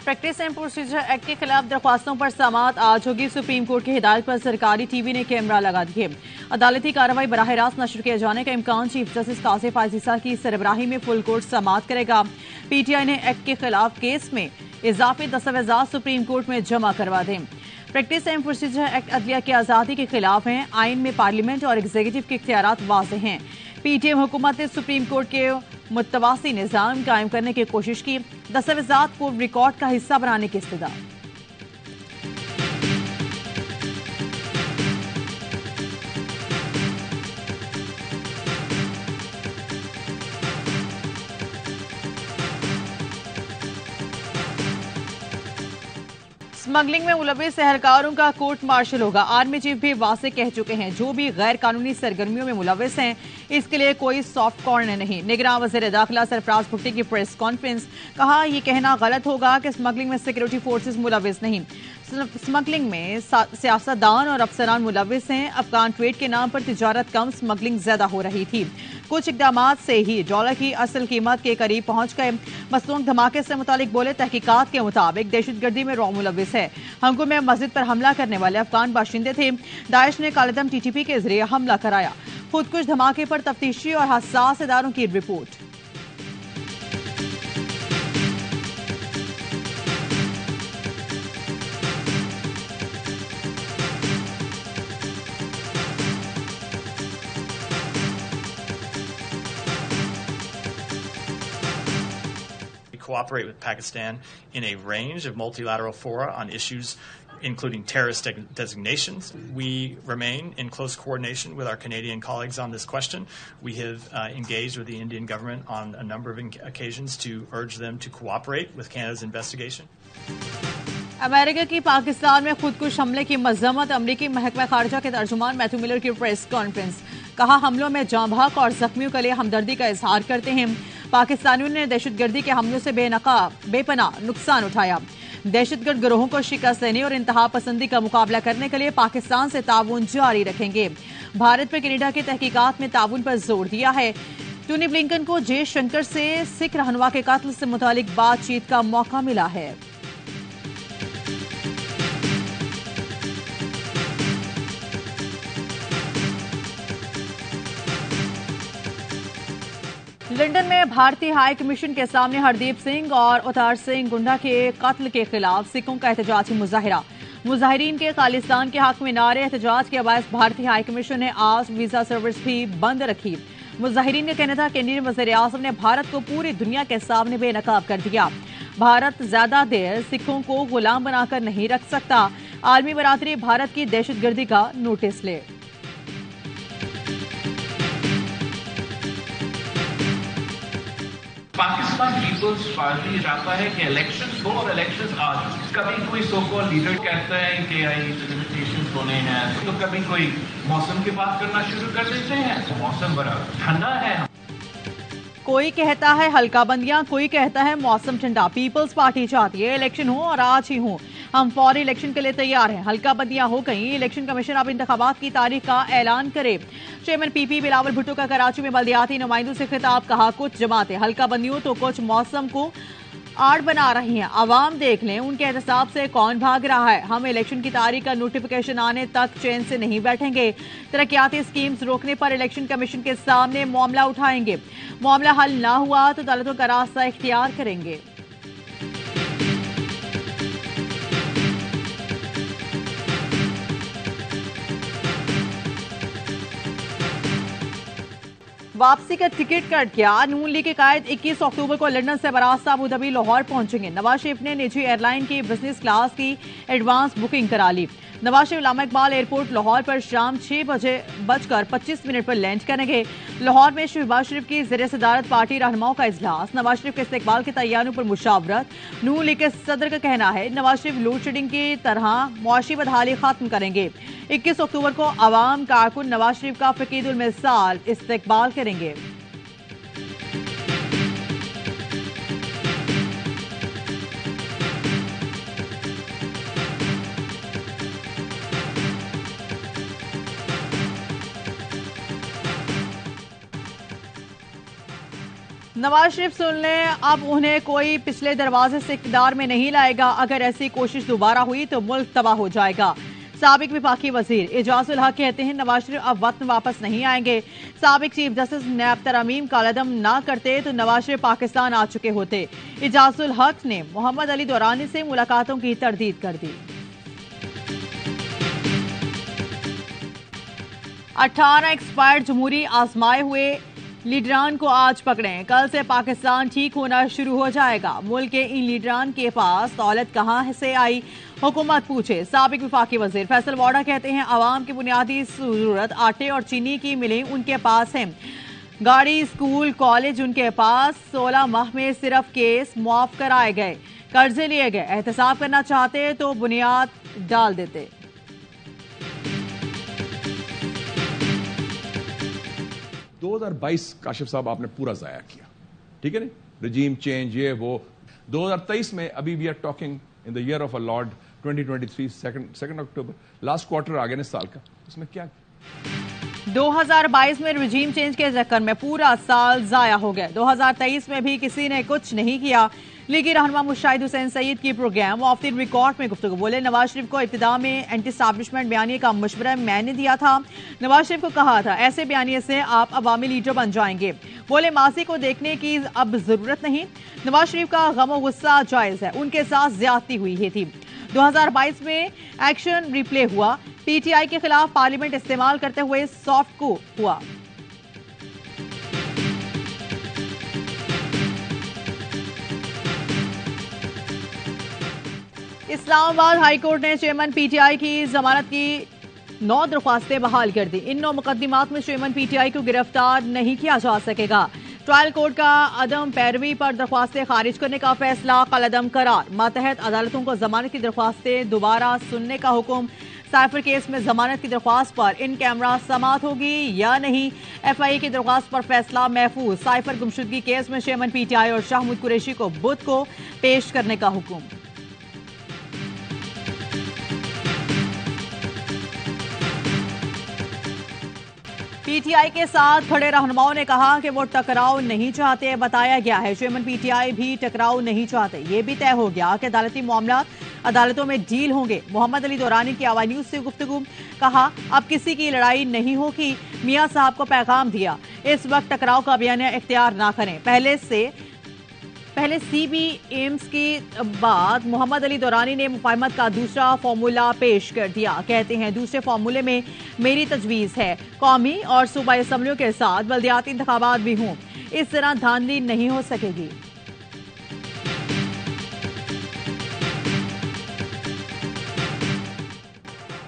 Practice and procedure act के खिलाफ दरख्वास्तों पर समाअत आज होगी। सुप्रीम कोर्ट की हिदायत पर सरकारी टीवी ने कैमरा लगा दिए। अदालती कार्रवाई बराह रास्त नशर किए जाने का इम्कान चीफ जस्टिस कासिफ आजीजा की सरबराही में फुल कोर्ट समाअत करेगा। पीटीआई ने एक्ट के खिलाफ केस में इजाफी दस्तावेजात सुप्रीम कोर्ट में जमा करवा दें। प्रैक्टिस एंड प्रोसीजर एक्ट अदलिया की आजादी के खिलाफ है। आइन में पार्लियामेंट और एग्जीक्यूटिव के इख्तियारात वाज़ेह हैं। पीटीएम हुकूमत ने सुप्रीम कोर्ट के मुतवासी निज़ाम कायम करने की कोशिश की। दस्तावेजात को रिकॉर्ड का हिस्सा बनाने की इस्तदा। स्मगलिंग में मुलविस सहरकारों का कोर्ट मार्शल होगा। आर्मी चीफ भी वासे कह चुके हैं, जो भी गैर कानूनी सरगर्मियों में मुलविस हैं इसके लिए कोई सॉफ्ट कॉर्नर नहीं। निगरान वज़ीर दाखिला सरफराज भुट्टी की प्रेस कॉन्फ्रेंस, कहा यह कहना गलत होगा कि स्मगलिंग में सिक्योरिटी फोर्सेस मुलविस नहीं। स्मगलिंग में सियासतदान और अफसरान मुलविस हैं। अफगान ट्रेड के नाम पर तिजारत कम, स्मगलिंग ज्यादा हो रही थी। कुछ इकदामात से ही डॉलर की असल कीमत के करीब पहुंच गए। मसनून धमाके से मुतालिक बोले, तहकीकात के मुताबिक दहशतगर्दी में रॉ मुलविस है। हंगू में मस्जिद पर हमला करने वाले अफगान बाशिंदे थे। दाइश ने कालेदम टीटीपी के जरिए हमला कराया। खुदकुश धमाके पर तफ्तीशी और हसास इदारों की report. Cooperate with Pakistan in a range of multilateral fora on issues including terrorist designations. We remain in close coordination with our Canadian colleagues on this question. We have engaged with the Indian government on a number of occasions to urge them to cooperate with Canada's investigation. America की पाकिस्तान में खुदकुश हमले की मजम्मत। अमरीकी महकमा खारजा के तर्जुमान Matthew Miller की press conference, कहा हमलों में जाँ बहक और जख्मियों के लिए हमदर्दी का इजहार करते हैं। पाकिस्तानियों ने दहशतगर्दी के हमलों से बेपनाह नुकसान उठाया। दहशतगर्द गिरोहों को शिकस्त देने और इंतहा पसंदी का मुकाबला करने के लिए पाकिस्तान से ताउन जारी रखेंगे। भारत पर कनाडा की तहकीकात में ताउन पर जोर दिया है। टोनी ब्लिंकन को जयशंकर से सिख रहनुमा के कत्ल से मुतालिक बातचीत का मौका मिला है। लंदन में भारतीय हाई कमीशन के सामने हरदीप सिंह और अवतार सिंह गुंडा के कत्ल के खिलाफ सिखों का एहतजाजी मुजाहिरा। मुजाहिरीन के खालिस्तान के हक में नारे एहतजाज के बायस भारतीय हाई कमीशन ने आज वीजा सर्विस भी बंद रखी। मुजाहिरीन का कहना था कि इंडियन वज़ीर आज़म ने भारत को पूरी दुनिया के सामने बेनकाब कर दिया। भारत ज्यादा देर सिखों को गुलाम बनाकर नहीं रख सकता। आलमी बरादरी भारत की दहशतगर्दी का नोटिस ले। पाकिस्तान पीपल्स पार्टी चाहता है कि इलेक्शंस हो और इलेक्शंस आज। कभी कोई सो कॉल्ड लीडर कहता है कि लिमिटेशंस होने हैं, तो कभी कोई मौसम की बात करना शुरू कर देते हैं। तो मौसम बड़ा ठंडा है। कोई कहता है हल्का बंदियां, कोई कहता है मौसम ठंडा। पीपल्स पार्टी चाहती है इलेक्शन हो और आज ही हो। हम फौरी इलेक्शन के लिए तैयार हैं। हल्का बंदियां हो गई। इलेक्शन कमीशन अब इंतखाबात की तारीख का ऐलान करे। चेयरमैन पीपी बिलावल भुट्टो का कराची में बल्दियाती नुमाइंदों से खिताब, कहा कुछ जमातें हल्का बंदियों तो कुछ मौसम को आड़ बना रही हैं। आवाम देख लें उनके एहतसाब से कौन भाग रहा है। हम इलेक्शन की तारीख का नोटिफिकेशन आने तक चैन से नहीं बैठेंगे। तरक्याती स्कीम्स रोकने पर इलेक्शन कमीशन के सामने मामला उठाएंगे। मामला हल ना हुआ तो अदालतों का रास्ता इख्तियार करेंगे। वापसी का टिकट कट गया। नून लीग के कायद 21 अक्टूबर को लंदन से बरास्ता अबू धाबी लाहौर पहुंचेंगे। नवाज शरीफ ने निजी एयरलाइन की बिजनेस क्लास की एडवांस बुकिंग करा ली। नवाज शरीफ उल्लामा इकबाल एयरपोर्ट लाहौर पर शाम 6:25 पर लैंड करेंगे। लाहौर में शहबाज शरीफ की ज़ेर सदारत पार्टी रहनुमाओं का इजलास। नवाज शरीफ के इस्तेकबाल की तैयारियों पर मुशावरत। नून लीग के सदर का कहना है नवाज शरीफ लोड शेडिंग की तरह मुआशी बदहाली खत्म करेंगे। 21 अक्टूबर को अवाम कारकुन नवाज शरीफ का फकीदुल मिसाल इस्तेकबाल करेंगे। नवाज शरीफ सुन लें, अब उन्हें कोई पिछले दरवाजे से इक़्तिदार में नहीं लाएगा। अगर ऐसी कोशिश दोबारा हुई तो मुल्क तबाह हो जाएगा। साबिक विफाकी वजीर एजाजुल हक कहते हैं नवाज शरीफ अब वक्त वापस नहीं आएंगे। साबिक चीफ जस्टिस नैब तरमीम का कदम ना करते तो नवाज शरीफ पाकिस्तान आ चुके होते। एजाजुल हक ने मोहम्मद अली दौरानी से मुलाकातों की तरदीद कर दी। 18 एक्सपायर्ड जमहूरी आजमाए हुए लीडरान को आज पकड़ें। कल से पाकिस्तान ठीक होना शुरू हो जाएगा। मुल्क के इन लीडरान के पास दौलत कहां से आई, हुकूमत पूछे। साबिक विफाकी वजीर फैसल वाडा कहते हैं आवाम की बुनियादी जरूरत आटे और चीनी की मिले उनके पास है। गाड़ी, स्कूल, कॉलेज उनके पास। 16 माह में सिर्फ केस मुआफ कराए गए, कर्जे लिए गए। एहतसाब करना चाहते तो बुनियाद डाल देते। दो 2022 काशिफ साहब आपने पूरा जाया किया, ठीक है ना, रिजीम चेंज ये वो। 2023 में अभी we are talking in the year of a lord 2023 2 October, last quarter आ गया ना साल का, उसमें क्या 2022 में रिजीम चेंज के चक्कर में पूरा साल जाया हो गया। 2023 में भी किसी ने कुछ नहीं किया। लीगी रहनुमा मुशाहिद हुसैन सईद की प्रोग्राम ऑफ द रिकॉर्ड में गुफ्तगू बोले नवाज शरीफ को इब्तिदा में एंटी एस्टैब्लिशमेंट बयानिए का मशवरा मैंने दिया था। नवाज शरीफ को कहा था ऐसे बयानिए से आप अवामी लीडर बन जाएंगे। बोले माजी को देखने की अब जरूरत नहीं। नवाज शरीफ का गम गुस्सा जायज है, उनके साथ ज्यादती हुई थी। 2022 में एक्शन रिप्ले हुआ। पीटीआई के खिलाफ पार्लियामेंट इस्तेमाल करते हुए सॉफ्ट को हुआ। इस्लामाबाद हाईकोर्ट ने चेयरमैन पीटीआई की जमानत की 9 दरख्वास्तें बहाल कर दी। इन 9 मुकदमात में चेयरमैन पीटीआई को गिरफ्तार नहीं किया जा सकेगा। ट्रायल कोर्ट का अदम पैरवी पर दरख्वास्तें खारिज करने का फैसला कलअदम करार। मातहत अदालतों को जमानत की दरख्वास्तें दोबारा सुनने का हुक्म। साइफर केस में जमानत की दरख्वास्त पर इन कैमरा समाअत होगी या नहीं। एफआईए की दरख्वास्त पर फैसला महफूज। साइफर गुमशुदगी केस में चेयरमैन पीटीआई और शाहमूद कुरैशी को बुध को पेश करने का हुक्म। पीटीआई के साथ खड़े रहनुमाओं ने कहा कि वो टकराव नहीं चाहते। बताया गया है चेयरमैन पीटीआई भी टकराव नहीं चाहते। ये भी तय हो गया कि अदालती मामला अदालतों में डील होंगे। मोहम्मद अली दौरानी की आवाज़ न्यूज से गुफ्तगू, कहा अब किसी की लड़ाई नहीं होगी। मियां साहब को पैगाम दिया इस वक्त टकराव का बयानिया इख्तियार ना करें। पहले सीबी एम्स के बाद मोहम्मद अली दौरानी ने मुफाहमत का दूसरा फार्मूला पेश कर दिया। कहते हैं दूसरे फार्मूले में मेरी तजवीज़ है कौमी और सूबाई असम्बलियों के साथ बल्दियाती इंतखाबात भी हों। इस तरह धांधली नहीं हो सकेगी।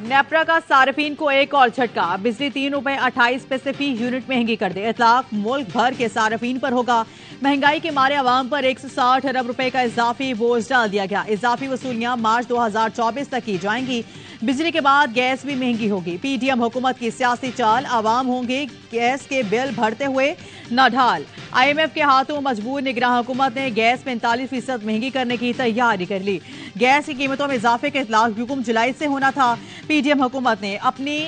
नेपरा का सार्फिन को एक और झटका। बिजली 3 रुपए 28 पैसे फी यूनिट महंगी कर दे। इतलाक मुल्क भर के सार्फिन पर होगा। महंगाई के मारे आवाम पर 160 अरब रुपए का इजाफी बोझ डाल दिया गया। इजाफी वसूलियां मार्च 2024 तक की जाएंगी। बिजली के बाद गैस भी महंगी होगी। पीडीएम हुकूमत की सियासी चाल, आवाम होंगे गैस के बिल भरते हुए नाढाल। आईएमएफ के हाथों मजबूर निगरान हुकूमत ने गैस 45% महंगी करने की तैयारी कर ली। गैस की कीमतों में इजाफे का इतलाक हुक्म जुलाई से होना था। पीडीएम हुकूमत ने अपनी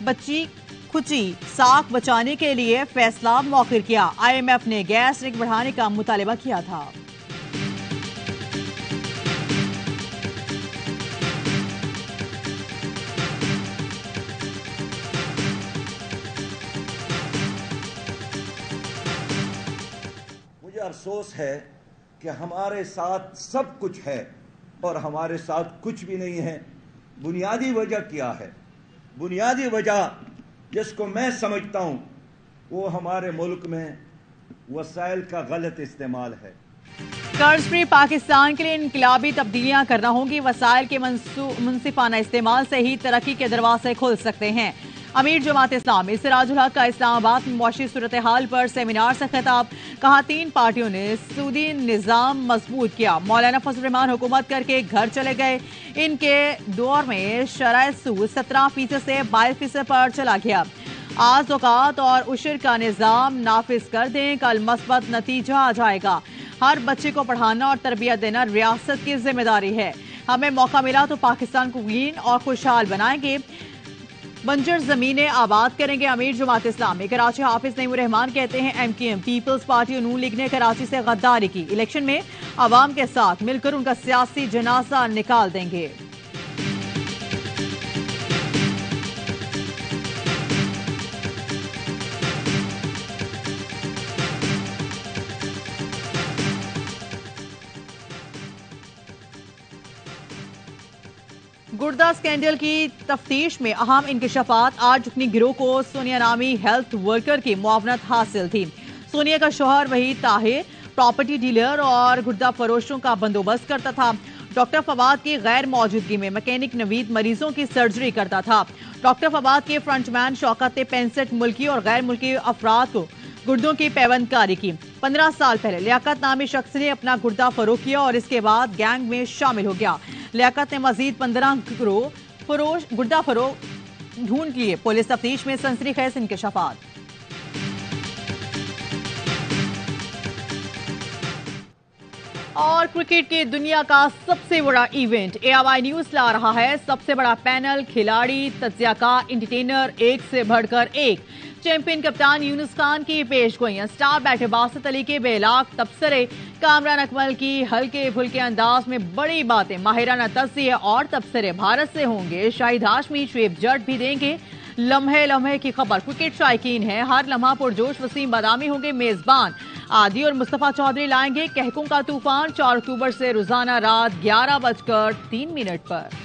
बच्ची खुची साख बचाने के लिए फैसला मौखिर किया। आईएमएफ ने गैस रेट बढ़ाने का मुतालिबा किया था। मुझे अफसोस है कि हमारे साथ सब कुछ है और हमारे साथ कुछ भी नहीं है। बुनियादी वजह क्या है? बुनियादी वजह जिसको मैं समझता हूं वो हमारे मुल्क में वसाइल का गलत इस्तेमाल है। कर्ज फ्री पाकिस्तान के लिए इनकलाबी तब्दीलियां करना होंगी। वसाइल के मुनसिफाना इस्तेमाल से ही तरक्की के दरवाजे खुल सकते हैं। अमीर जमात इस्लामी सिराजुल हक का इस्लामाबाद में मुआशी सूरत हाल पर सेमिनार से खिताब। कहा 3 पार्टियों ने सूदी निजाम मजबूत किया। मौलाना फजल रहमान हुकूमत करके घर चले गए। इनके दौर में शराय सूद 17% से 22% पर चला गया। आज ज़कात और उशर का निजाम नाफिज कर दें, कल मस्बत नतीजा आ जाएगा। हर बच्चे को पढ़ाना और तरबियत देना रियासत की जिम्मेदारी है। हमें मौका मिला तो पाकिस्तान को ग्रीन और खुशहाल बनाएंगे। बंजर जमीनें आबाद करेंगे अमीर जमात इस्लामी। कराची हाफिज नईमुर रहमान कहते हैं एमकेएम पीपल्स पार्टी और नून लीग ने कराची से गद्दारी की, इलेक्शन में आवाम के साथ मिलकर उनका सियासी जनाजा निकाल देंगे। गुर्दा स्कैंडल की तफ्तीश में अहम इंकशाफात। आज रुकनी गिरोह को सोनिया नामी हेल्थ वर्कर की मुआवनत हासिल थी। सोनिया का शौहर वहीद ताहिर प्रॉपर्टी डीलर और गुर्दा फरोशों का बंदोबस्त करता था। डॉक्टर फवाद की गैर मौजूदगी में मैकेनिक नवीद मरीजों की सर्जरी करता था। डॉक्टर फवाद के फ्रंटमैन शौकत ने 65 मुल्की और गैर मुल्की अफराद को गुर्दों की पैवंदकारी की। 15 साल पहले लियाकत नामी शख्स ने अपना गुर्दा फरोख्त किया और इसके बाद गैंग में शामिल हो गया। लियाकत ने मजीद 15 गुर्दा फरोख्त ढूंढ लिए। पुलिस तफ्तीश में सनसनीखेज इंकशाफात। और क्रिकेट की दुनिया का सबसे बड़ा इवेंट ARY न्यूज ला रहा है। सबसे बड़ा पैनल, खिलाड़ी, तज्जियाकार, एंटरटेनर, एक से बढ़कर एक। चैंपियन कप्तान यूनुस खान की पेशगोइयां, स्टार बैटर बासित अली के बेलाग तबसरे, कामरान अकमल की हल्के फुल्के अंदाज में बड़ी बातें, माहिराना तस्वीर और तबसरे भारत से होंगे। शाहिद हाशमी शुएब जट भी देंगे लम्हे लम्हे की खबर। क्रिकेट शायकीन है हर लम्हा पुरजोश। वसीम बादामी होंगे मेजबान। आदि और मुस्तफा चौधरी लाएंगे कहकों का तूफान। 4 अक्टूबर से रोजाना रात 11:03 पर।